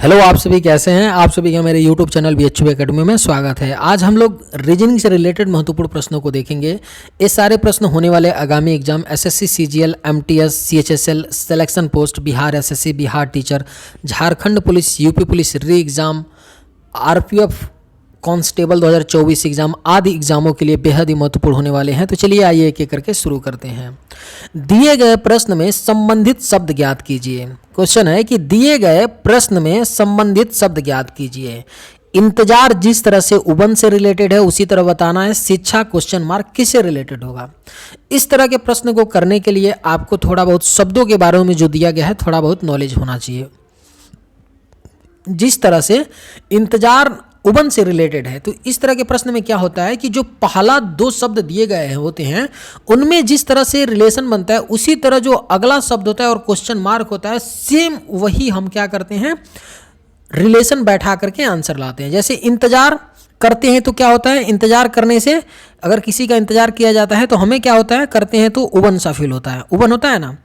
Hello, आप सभी कैसे हैं। आप सभी का मेरे यूट्यूब चैनल BHU एकेडमी में स्वागत है। आज हम लोग रीजनिंग से रिलेटेड महत्वपूर्ण प्रश्नों को देखेंगे। ये सारे प्रश्न होने वाले आगामी exam SSC CGL MTS CHSL selection post, Bihar SSC, Bihar teacher, Jharkhand police, UP police री एग्ज़ाम, RPF कांस्टेबल 2024 एग्जाम आदि एग्जामों के लिए बेहद ही महत्वपूर्ण होने वाले हैं। तो चलिए आइए एक एक करके शुरू करते हैं। दिए गए प्रश्न में संबंधित शब्द ज्ञात कीजिए। क्वेश्चन है कि दिए गए प्रश्न में संबंधित शब्द ज्ञात कीजिए। इंतजार जिस तरह से उबन से रिलेटेड है उसी तरह बताना है। शिक्षा क्वेश्चन मार्क किससे रिलेटेड होगा। इस तरह के प्रश्न को करने के लिए आपको थोड़ा बहुत शब्दों के बारे में जो दिया गया है थोड़ा बहुत नॉलेज होना चाहिए। जिस तरह से इंतजार उबन से रिलेटेड है, तो इस तरह के प्रश्न में क्या होता है कि जो पहला दो शब्द दिए गए होते हैं उनमें जिस तरह से रिलेशन बनता है उसी तरह जो अगला शब्द होता है और क्वेश्चन मार्क होता है सेम वही हम क्या करते हैं, रिलेशन बैठा करके आंसर लाते हैं। जैसे इंतजार करते हैं तो क्या होता है, इंतजार करने से अगर किसी का इंतजार किया जाता है तो हमें क्या होता है, करते हैं तो उबन सा फील होता है। उबन होता है ना,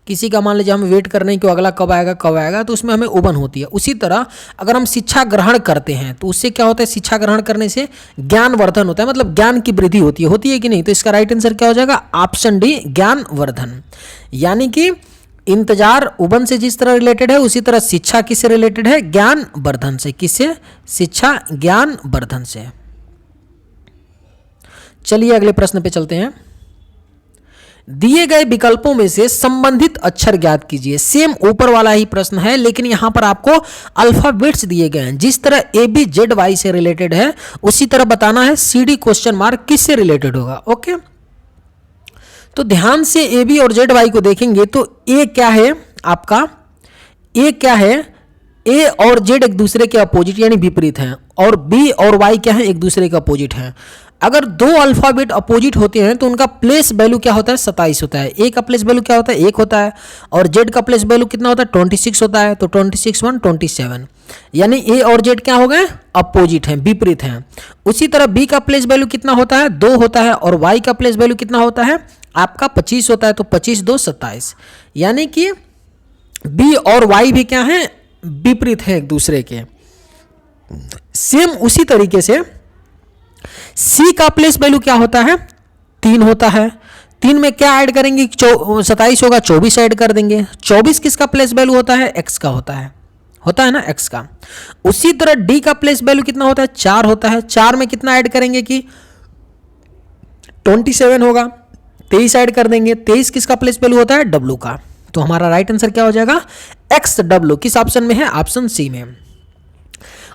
किसी का मान लीजिए हम वेट कर रहे हैं कि अगला कब आएगा, तो उसमें हमें उबन होती है। उसी तरह अगर हम शिक्षा ग्रहण करते हैं तो उससे क्या होता है, शिक्षा ग्रहण करने से ज्ञान वर्धन होता है, मतलब ज्ञान की वृद्धि होती है कि नहीं। तो इसका राइट आंसर क्या हो जाएगा, ऑप्शन डी, ज्ञान वर्धन। यानी कि इंतजार उबन से जिस तरह रिलेटेड है उसी तरह शिक्षा किससे रिलेटेड है, ज्ञान वर्धन से। किससे, शिक्षा ज्ञान वर्धन से। चलिए अगले प्रश्न पे चलते हैं। दिए गए विकल्पों में से संबंधित अक्षर ज्ञात कीजिए। सेम ऊपर वाला ही प्रश्न है लेकिन यहां पर आपको अल्फाबेट्स दिए गए हैं। जिस तरह ABZY से रिलेटेड है उसी तरह बताना है CD क्वेश्चन मार्क किससे रिलेटेड होगा। ओके, तो ध्यान से AB और ZY को देखेंगे तो A क्या है आपका, A क्या है, A और Z एक दूसरे के अपोजिट यानी विपरीत हैं, और B और Y क्या है, एक दूसरे के अपोजिट हैं। अगर दो अल्फाबेट अपोजिट होते हैं तो उनका प्लेस वैल्यू क्या होता है, 27 होता है। A का प्लेस वैल्यू क्या होता है, 1 होता है, और Z का प्लेस वैल्यू कितना होता है, 26 होता है। तो 26 1 27, यानी A और Z क्या हो गए, अपोजिट हैं, विपरीत हैं। उसी तरह B का प्लेस वैल्यू कितना होता है, 2 होता है, और Y का प्लेस वैल्यू कितना होता है आपका 25 होता है। तो 25 2 27, यानी कि B और Y भी क्या है, विपरीत है एक दूसरे के। सेम उसी तरीके से C का प्लेस वैल्यू क्या होता है, 3 होता है। 3 में क्या ऐड करेंगे, 27 होगा, 24 ऐड कर देंगे। 24 किसका प्लेस वैल्यू होता है, X का होता है ना, X का। उसी तरह D का प्लेस वैल्यू कितना होता है, 4 होता है। 4 में कितना ऐड करेंगे कि 27 होगा, 23 ऐड कर देंगे। 23 किसका प्लेस वैल्यू होता है, W का। तो हमारा राइट आंसर क्या हो जाएगा, XW। किस ऑप्शन में है, ऑप्शन C में।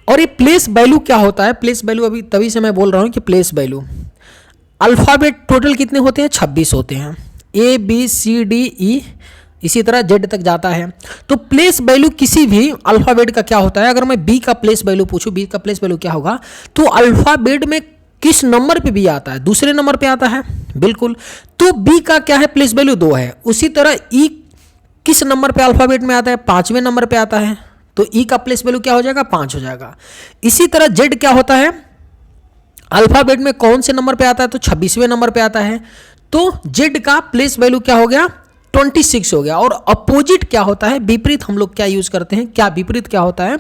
और ये प्लेस वैल्यू क्या होता है, प्लेस वैल्यू अभी तभी से मैं बोल रहा हूं कि प्लेस वैल्यू, अल्फाबेट टोटल कितने होते हैं, 26 होते हैं। ABCDE इसी तरह Z तक जाता है। तो प्लेस वैल्यू किसी भी अल्फाबेट का क्या होता है, अगर मैं B का प्लेस वैल्यू पूछूं, B का प्लेस वैल्यू क्या होगा, तो अल्फाबेट में किस नंबर पे B आता है, दूसरे नंबर पे आता है, बिल्कुल। तो B का क्या है, प्लेस वैल्यू 2 है। उसी तरह E किस नंबर पे अल्फाबेट में आता है, 5वें नंबर पे आता है। तो E का प्लेस वैल्यू क्या हो जाएगा, 5 हो जाएगा। इसी तरह Z क्या होता है, अल्फाबेट में कौन से नंबर पे आता है, तो 26वें नंबर पे आता है। तो Z का प्लेस वैल्यू क्या हो गया, 26 हो गया। और अपोजिट क्या होता है, विपरीत हम लोग क्या यूज करते हैं, क्या विपरीत क्या होता है,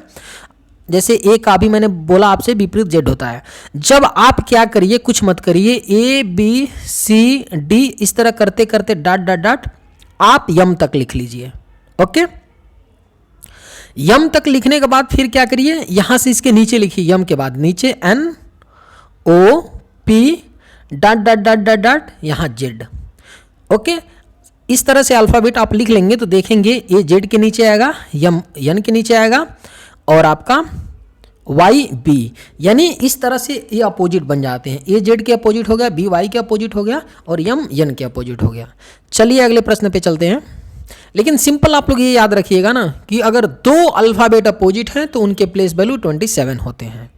जैसे A का भी मैंने बोला आपसे विपरीत Z होता है। जब आप क्या करिए, कुछ मत करिए, ABCD इस तरह करते करते डॉट डॉट डॉट आप यम तक लिख लीजिए। ओके, यम तक लिखने के बाद फिर क्या करिए, यहां से इसके नीचे लिखिए, यम के बाद नीचे NOP dot dot dot dot dot यहाँ Z। ओके, इस तरह से अल्फाबेट आप लिख लेंगे तो देखेंगे ये Z के नीचे आएगा, यम यन के नीचे आएगा, और आपका YB, यानी इस तरह से ये अपोजिट बन जाते हैं। A Z के अपोजिट हो गया, B Y के अपोजिट हो गया, और यम यन के अपोजिट हो गया। चलिए अगले प्रश्न पे चलते हैं। लेकिन सिंपल आप लोग ये याद रखिएगा ना कि अगर दो अल्फाबेट अपोजिट हैं तो उनके प्लेस वैल्यू 27 होते हैं।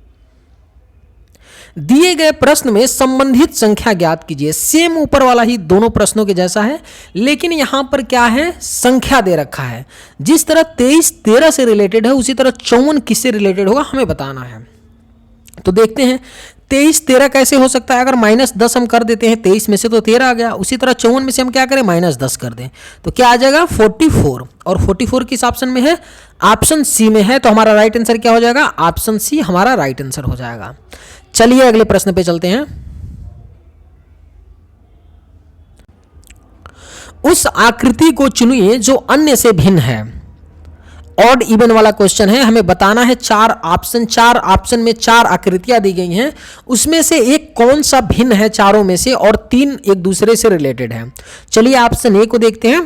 दिए गए प्रश्न में संबंधित संख्या ज्ञात कीजिए। सेम ऊपर वाला ही दोनों प्रश्नों के जैसा है, लेकिन यहां पर क्या है, संख्या दे रखा है। जिस तरह 23 13 से रिलेटेड है उसी तरह 54 किससे रिलेटेड होगा हमें बताना है। तो देखते हैं, 23 13 कैसे हो सकता है? अगर -10 हम कर देते हैं 23 में से तो 13 आ गया। उसी तरह 54 में से हम क्या करें? -10 कर दें तो क्या आ जाएगा? 44। और 44 किस ऑप्शन में है? ऑप्शन सी में है। तो हमारा राइट आंसर क्या हो जाएगा? ऑप्शन सी हमारा राइट आंसर हो जाएगा। चलिए अगले प्रश्न पे चलते हैं। उस आकृति को चुनिए जो अन्य से भिन्न है। ऑड इवन वाला क्वेश्चन है। हमें बताना है चार ऑप्शन में 4 आकृतियां दी गई हैं, उसमें से एक कौन सा भिन्न है चारों में से, और 3 एक दूसरे से रिलेटेड है। चलिए ऑप्शन ए को देखते हैं।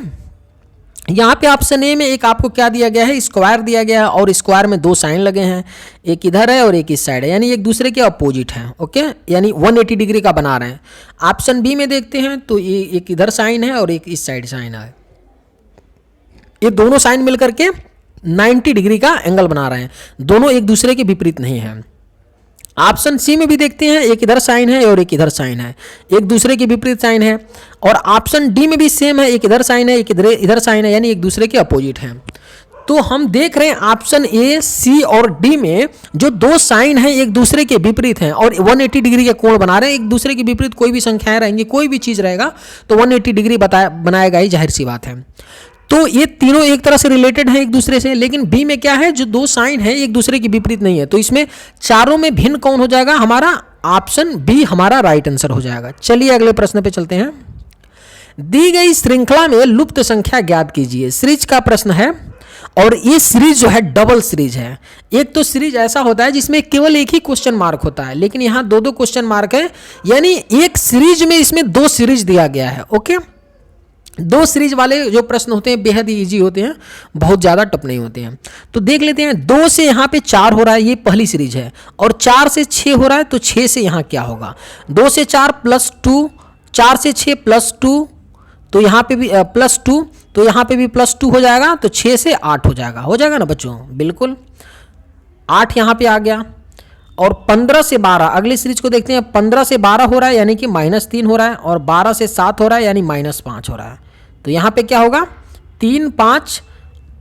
यहां पे ऑप्शन ए में एक आपको क्या दिया गया है? स्क्वायर दिया गया है, और स्क्वायर में 2 साइन लगे हैं, एक इधर है और एक इस साइड है, यानी एक दूसरे के अपोजिट है। ओके, यानी 180 डिग्री का बना रहे हैं। ऑप्शन बी में देखते हैं तो ये एक इधर साइन है और एक इस साइड साइन है। ये दोनों साइन मिलकर के 90 डिग्री का एंगल बना रहे हैं, दोनों एक दूसरे के विपरीत नहीं है। ऑप्शन सी में भी देखते हैं, एक इधर साइन है और एक इधर साइन है, एक दूसरे के विपरीत साइन है। और ऑप्शन डी में भी सेम है, एक इधर साइन है एक इधर साइन है, यानी एक दूसरे के अपोजिट हैं। तो हम देख रहे हैं ऑप्शन ए, सी और डी में जो 2 साइन हैं एक दूसरे के विपरीत हैं और 180 डिग्री के कोण बना रहे हैं। एक दूसरे के विपरीत कोई भी संख्याएं रहेंगी, कोई भी चीज रहेगा तो 180 डिग्री बनाएगा ही, जाहिर सी बात है। तो ये तीनों एक तरह से रिलेटेड हैं एक दूसरे से। लेकिन बी में क्या है? जो 2 साइन है एक दूसरे के विपरीत नहीं है। तो इसमें चारों में भिन्न कौन हो जाएगा? हमारा ऑप्शन बी हमारा राइट आंसर हो जाएगा। चलिए अगले प्रश्न पे चलते हैं। दी गई श्रृंखला में लुप्त संख्या ज्ञात कीजिए। सीरीज का प्रश्न है, और ये सीरीज जो है डबल सीरीज है। एक तो सीरीज ऐसा होता है जिसमें केवल एक ही क्वेश्चन मार्क होता है, लेकिन यहाँ 2 क्वेश्चन मार्क है, यानी एक सीरीज में इसमें 2 सीरीज दिया गया है। ओके, 2 सीरीज वाले जो प्रश्न होते हैं बेहद ही ईजी होते हैं, बहुत ज़्यादा टफ नहीं होते हैं। तो देख लेते हैं, 2 से यहाँ पे 4 हो रहा है, ये पहली सीरीज है, और 4 से 6 हो रहा है, तो 6 से यहाँ क्या होगा? 2 से 4 +2, 4 से 6 +2, तो यहाँ पे भी +2, तो यहाँ पे भी +2 हो जाएगा, तो 6 से 8 हो जाएगा ना बच्चों? बिल्कुल, 8 यहाँ पे आ गया। और 15 से 12 अगली सीरीज को देखते हैं। 15 से 12 हो रहा है, यानी कि -3 हो रहा है, और 12 से 7 हो रहा है, यानी -5 हो रहा है। तो यहाँ पे क्या होगा? 3 5,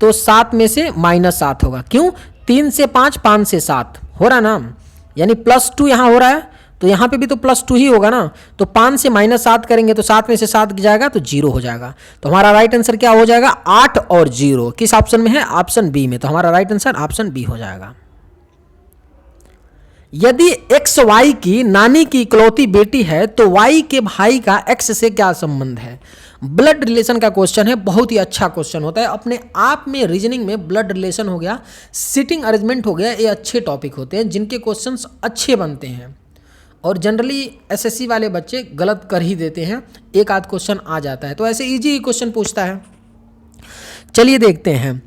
तो 7 में से -7 होगा। क्यों? 3 से 5, 5 से 7 हो रहा है ना, यानी +2 यहाँ हो रहा है, तो यहाँ पे भी तो +2 ही होगा ना। तो 5 से -7 करेंगे तो 7 में से 7 जाएगा तो 0 हो जाएगा। तो हमारा राइट आंसर क्या हो जाएगा? 8 और 0 किस ऑप्शन में है? ऑप्शन बी में। तो हमारा राइट आंसर ऑप्शन बी हो जाएगा। यदि x y की नानी की इकलौती बेटी है तो y के भाई का x से क्या संबंध है? ब्लड रिलेशन का क्वेश्चन है, बहुत ही अच्छा क्वेश्चन होता है अपने आप में। रीजनिंग में ब्लड रिलेशन हो गया, सिटिंग अरेंजमेंट हो गया, ये अच्छे टॉपिक होते हैं जिनके क्वेश्चंस अच्छे बनते हैं। और जनरली एसएससी वाले बच्चे गलत कर ही देते हैं, एक आध क्वेश्चन आ जाता है, तो ऐसे इजी क्वेश्चन पूछता है। चलिए देखते हैं।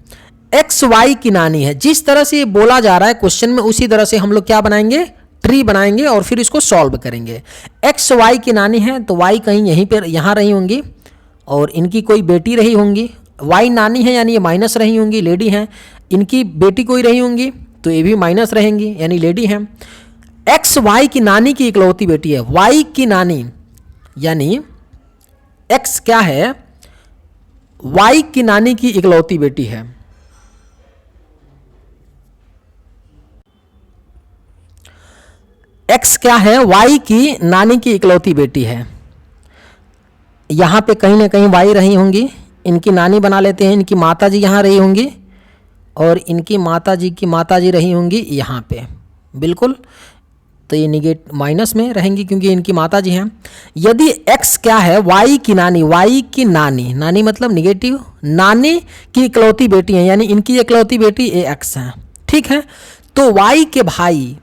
एक्स वाई की नानी है, जिस तरह से ये बोला जा रहा है क्वेश्चन में, उसी तरह से हम लोग क्या बनाएंगे? ट्री बनाएंगे और फिर इसको सॉल्व करेंगे। एक्स वाई की नानी है तो वाई कहीं यहीं पर यहाँ रही होंगी और इनकी कोई बेटी रही होंगी। वाई नानी है यानी ये माइनस रही होंगी, लेडी हैं। इनकी बेटी कोई रही होंगी तो ये भी माइनस रहेंगी, यानी लेडी हैं। एक्स वाई की नानी की इकलौती बेटी है। वाई की नानी यानी एक्स क्या है? वाई की नानी की इकलौती बेटी है। एक्स क्या है? वाई की नानी की इकलौती बेटी है। यहाँ पे कहीं ना कहीं वाई रही होंगी, इनकी नानी बना लेते हैं। इनकी माताजी यहाँ रही होंगी और इनकी माताजी की माताजी रही होंगी यहाँ पे, बिल्कुल। तो ये निगेट माइनस में रहेंगी क्योंकि इनकी माताजी हैं। यदि x क्या है? y की नानी, y की नानी, नानी मतलब निगेटिव, नानी की इकलौती बेटी है, यानी इनकी इकलौती बेटी x है, ठीक है। तो y के भाई,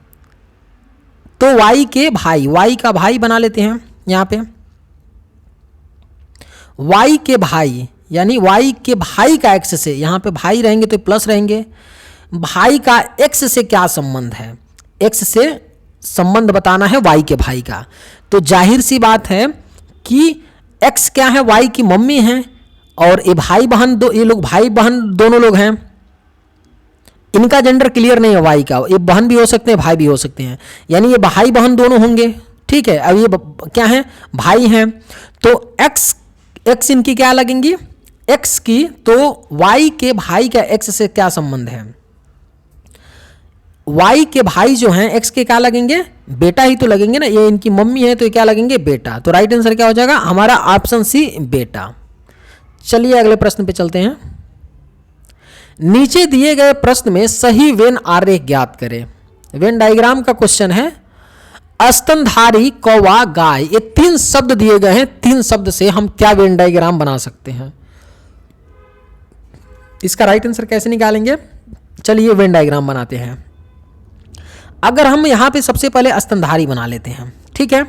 तो y के भाई, y का भाई बना लेते हैं यहाँ पे। y के भाई यानी y के भाई का x से, यहाँ पे भाई रहेंगे तो प्लस रहेंगे। भाई का x से क्या संबंध है? x से संबंध बताना है y के भाई का। तो जाहिर सी बात है कि x क्या है? y की मम्मी है, और ये भाई बहन दो, ये लोग भाई बहन दोनों लोग हैं। इनका जेंडर क्लियर नहीं है y का, ये बहन भी हो सकते हैं भाई भी हो सकते हैं, यानी ये भाई बहन दोनों होंगे, ठीक है। अब ये क्या है? भाई हैं। तो x इनकी क्या लगेंगी? x की। तो y के भाई का x से क्या संबंध है? वाई के भाई जो हैं एक्स के क्या लगेंगे, बेटा ही तो लगेंगे ना, ये इनकी मम्मी है तो ये क्या लगेंगे, बेटा। तो राइट आंसर क्या हो जाएगा हमारा ऑप्शन सी, बेटा। चलिए अगले प्रश्न पे चलते हैं। नीचे दिए गए प्रश्न में सही वेन आरेख ज्ञात करें। वेन डायग्राम का क्वेश्चन है। स्तनधारी, कौवा, गाय, ये 3 शब्द दिए गए हैं। 3 शब्द से हम क्या वेन डायग्राम बना सकते हैं, इसका राइट आंसर कैसे निकालेंगे। चलिए वेन डायग्राम बनाते हैं। अगर हम यहां पे सबसे पहले स्तनधारी बना लेते हैं, ठीक है,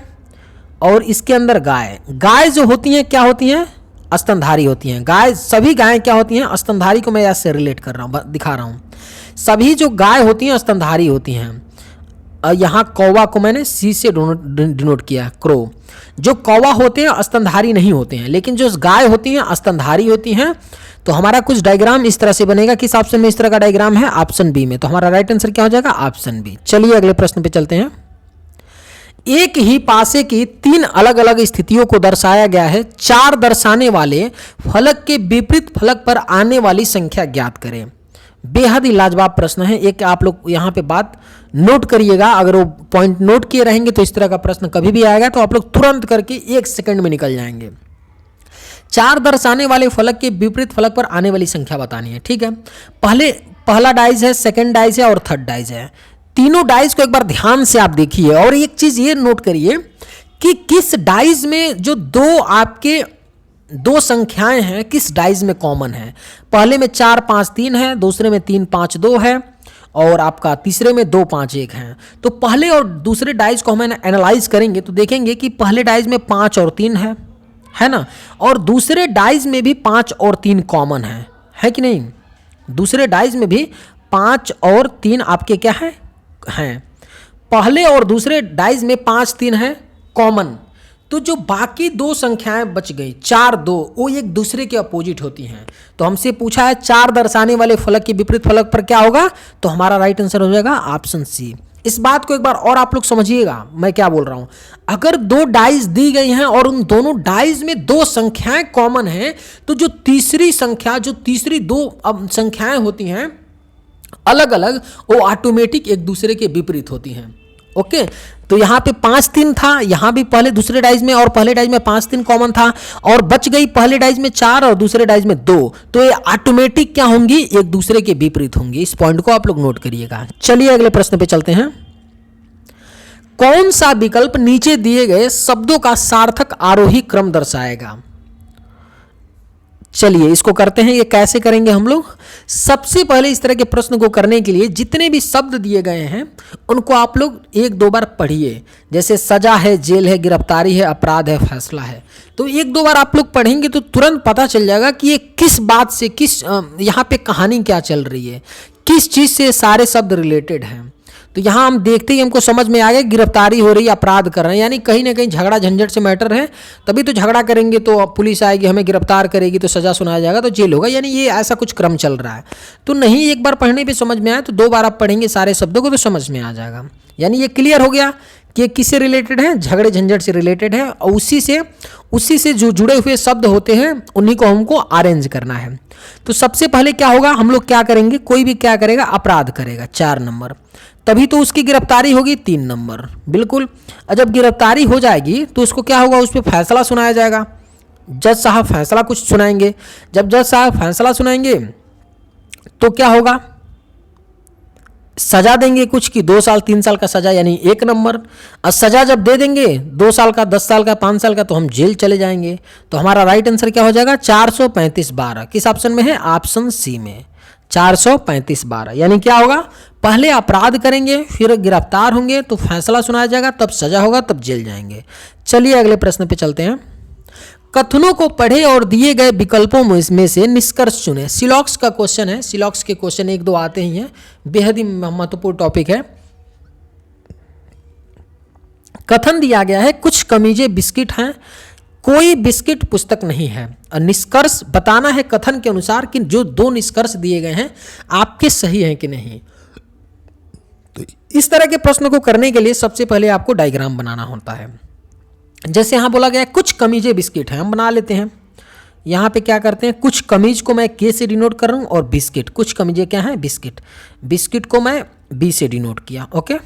और इसके अंदर गाय, गाय जो होती हैं क्या होती हैं, स्तनधारी होती हैं। गाय, सभी गायें क्या होती हैं, स्तनधारी को मैं ऐसे रिलेट कर रहा हूं, दिखा रहा हूं। सभी जो गाय होती हैं स्तनधारी होती हैं। यहाँ कौवा को मैंने सी से डिनोट किया, क्रो। जो कौवा होते हैं स्तनधारी नहीं होते हैं, लेकिन जो गाय होती हैं स्तनधारी होती हैं। तो हमारा कुछ डायग्राम इस तरह से बनेगा। किस ऑप्शन में इस तरह का डायग्राम है, ऑप्शन बी में। तो हमारा राइट आंसर क्या हो जाएगा, ऑप्शन बी। चलिए अगले प्रश्न पे चलते हैं। एक ही पासे की 3 अलग अलग स्थितियों को दर्शाया गया है। 4 दर्शाने वाले फलक के विपरीत फलक पर आने वाली संख्या ज्ञात करें। बेहद ही लाजवाब प्रश्न है। एक आप लोग यहाँ पे बात नोट करिएगा, अगर वो पॉइंट नोट किए रहेंगे तो इस तरह का प्रश्न कभी भी आएगा तो आप लोग तुरंत करके 1 सेकंड में निकल जाएंगे। 4 दर्शाने वाले फलक के विपरीत फलक पर आने वाली संख्या बतानी है, ठीक है। पहला डाइज है, सेकंड डाइज है और थर्ड डाइज है। तीनों डाइज को एक बार ध्यान से आप देखिए और एक चीज ये नोट करिए कि किस डाइज में जो दो संख्याएं हैं किस डाइज में कॉमन है। पहले में 4 5 3 है, दूसरे में 3 5 2 है और आपका तीसरे में 2 5 1 है। तो पहले और दूसरे डाइज को हम एनालाइज करेंगे तो देखेंगे कि पहले डाइज में 5 और 3 है ना, और दूसरे डाइज में भी 5 और 3 कॉमन है कि नहीं। दूसरे डाइज में भी 5 और 3 आपके क्या हैं। पहले और दूसरे डाइज में 5 3 है कॉमन। तो जो बाकी 2 संख्याएं बच गई 4 2, वो एक दूसरे के अपोजिट होती हैं। तो हमसे पूछा है 4 दर्शाने वाले फलक के विपरीत फलक पर क्या होगा, तो हमारा राइट आंसर हो जाएगा ऑप्शन सी। इस बात को एक बार और आप लोग समझिएगा मैं क्या बोल रहा हूं। अगर 2 डाइज दी गई हैं और उन दोनों डाइज में 2 संख्याएं कॉमन हैं, तो जो तीसरी 2 संख्याएं होती हैं अलग अलग, वो ऑटोमेटिक एक दूसरे के विपरीत होती हैं। ओके, तो यहाँ पे 5 3 था, यहाँ भी पहले दूसरे डाइज में और पहले डाइज में 5 3 कॉमन था, और बच गई पहले डाइज में 4 और दूसरे डाइज में 2। तो ये ऑटोमेटिक क्या होंगी, एक दूसरे के विपरीत होंगी। इस पॉइंट को आप लोग नोट करिएगा। चलिए अगले प्रश्न पे चलते हैं। कौन सा विकल्प नीचे दिए गए शब्दों का सार्थक आरोही क्रम दर्शाएगा। चलिए इसको करते हैं। ये कैसे करेंगे हम लोग, सबसे पहले इस तरह के प्रश्न को करने के लिए जितने भी शब्द दिए गए हैं उनको आप लोग 1-2 बार पढ़िए। जैसे सजा है, जेल है, गिरफ्तारी है, अपराध है, फैसला है। तो 1-2 बार आप लोग पढ़ेंगे तो तुरंत पता चल जाएगा कि ये किस बात से, यहाँ पे कहानी क्या चल रही है, किस चीज़ से सारे शब्द रिलेटेड हैं। तो यहाँ हम देखते ही हमको समझ में आ गया गिरफ्तारी हो रही है, अपराध कर रहे हैं, यानी कहीं ना कहीं झगड़ा झंझट से मैटर है। तभी तो झगड़ा करेंगे तो पुलिस आएगी, हमें गिरफ्तार करेगी तो सजा सुनाया जाएगा तो जेल होगा, यानी ये ऐसा कुछ क्रम चल रहा है। तो नहीं, एक बार पढ़ने पे समझ में आया तो 2 बार आप पढ़ेंगे सारे शब्दों को तो समझ में आ जाएगा। यानी ये क्लियर हो गया कि ये किससे रिलेटेड है, झगड़े झंझट से रिलेटेड है, और उसी से जो जुड़े हुए शब्द होते हैं उन्हीं को हमको अरेंज करना है। तो सबसे पहले क्या होगा, हम लोग क्या करेंगे, कोई भी क्या करेगा, अपराध करेगा 4 नंबर, तभी तो उसकी गिरफ्तारी होगी 3 नंबर, बिल्कुल। और जब गिरफ्तारी हो जाएगी तो उसको क्या होगा, उस पर फैसला सुनाया जाएगा। जज साहब फैसला कुछ सुनाएंगे। जब जज साहब फैसला सुनाएंगे तो क्या होगा, सजा देंगे कुछ की 2 साल 3 साल का सजा, यानी 1 नंबर। और सजा जब दे देंगे 2 साल का, 10 साल का, 5 साल का, तो हम जेल चले जाएंगे। तो हमारा राइट आंसर क्या हो जाएगा, 435-12। किस ऑप्शन में है, ऑप्शन सी में 435-12। यानी क्या होगा, पहले अपराध करेंगे, फिर गिरफ्तार होंगे तो फैसला सुनाया जाएगा, तब सजा होगा, तब जेल जाएंगे। चलिए अगले प्रश्न पे चलते हैं। कथनों को पढ़े और दिए गए विकल्पों में से निष्कर्ष चुने। सिलॉक्स का क्वेश्चन है। सिलॉक्स के क्वेश्चन 1-2 आते ही हैं, बेहद ही महत्वपूर्ण टॉपिक है। कथन दिया गया है, कुछ कमीजें बिस्किट हैं, कोई बिस्किट पुस्तक नहीं है। और निष्कर्ष बताना है कथन के अनुसार कि जो 2 निष्कर्ष दिए गए हैं आपके सही हैं कि नहीं। तो इस तरह के प्रश्न को करने के लिए सबसे पहले आपको डायग्राम बनाना होता है। जैसे यहाँ बोला गया है कुछ कमीजें बिस्किट हैं, हम बना लेते हैं। यहाँ पे क्या करते हैं, कुछ कमीज को मैं के से डिनोट कर रहा हूँ और बिस्किट, कुछ कमीजें क्या हैं, बिस्किट। बिस्किट को मैं बी से डिनोट किया। ओके,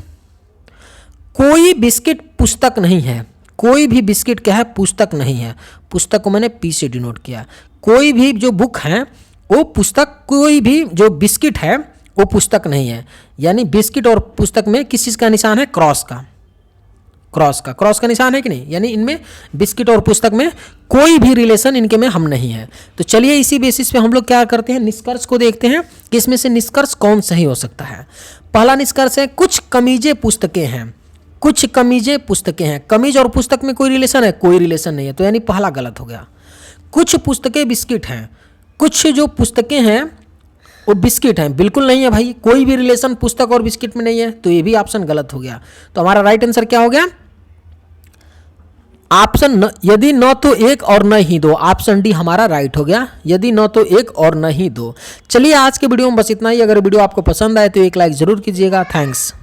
कोई बिस्किट पुस्तक नहीं है, कोई भी बिस्किट क्या है, पुस्तक नहीं है, पुस्तक को मैंने पी से डिनोट किया। कोई भी जो बुक है वो पुस्तक, कोई भी जो बिस्किट है वो पुस्तक नहीं है, यानी बिस्किट और पुस्तक में किस चीज़ का निशान है, क्रॉस का, क्रॉस का निशान है कि नहीं, यानी इनमें बिस्किट और पुस्तक में कोई भी रिलेशन इनके में हम नहीं है। तो चलिए इसी बेसिस पे हम लोग क्या करते हैं, निष्कर्ष को देखते हैं कि इसमें से निष्कर्ष कौन सही हो सकता है। पहला निष्कर्ष है कुछ कमीजें पुस्तकें हैं, कुछ कमीजें पुस्तकें हैं। कमीज और पुस्तक में कोई रिलेशन है, कोई रिलेशन नहीं है, तो यानी पहला गलत हो गया। कुछ पुस्तकें बिस्किट हैं, कुछ जो पुस्तकें हैं वो बिस्किट हैं, बिल्कुल नहीं है भाई, कोई भी रिलेशन पुस्तक और बिस्किट में नहीं है, तो ये भी ऑप्शन गलत हो गया। तो हमारा राइट आंसर क्या हो गया, ऑप्शन यदि न तो एक और न ही दो, ऑप्शन डी हमारा राइट हो गया, यदि न तो एक और न ही दो। चलिए आज के वीडियो में बस इतना ही। अगर वीडियो आपको पसंद आए तो एक लाइक जरूर कीजिएगा। थैंक्स।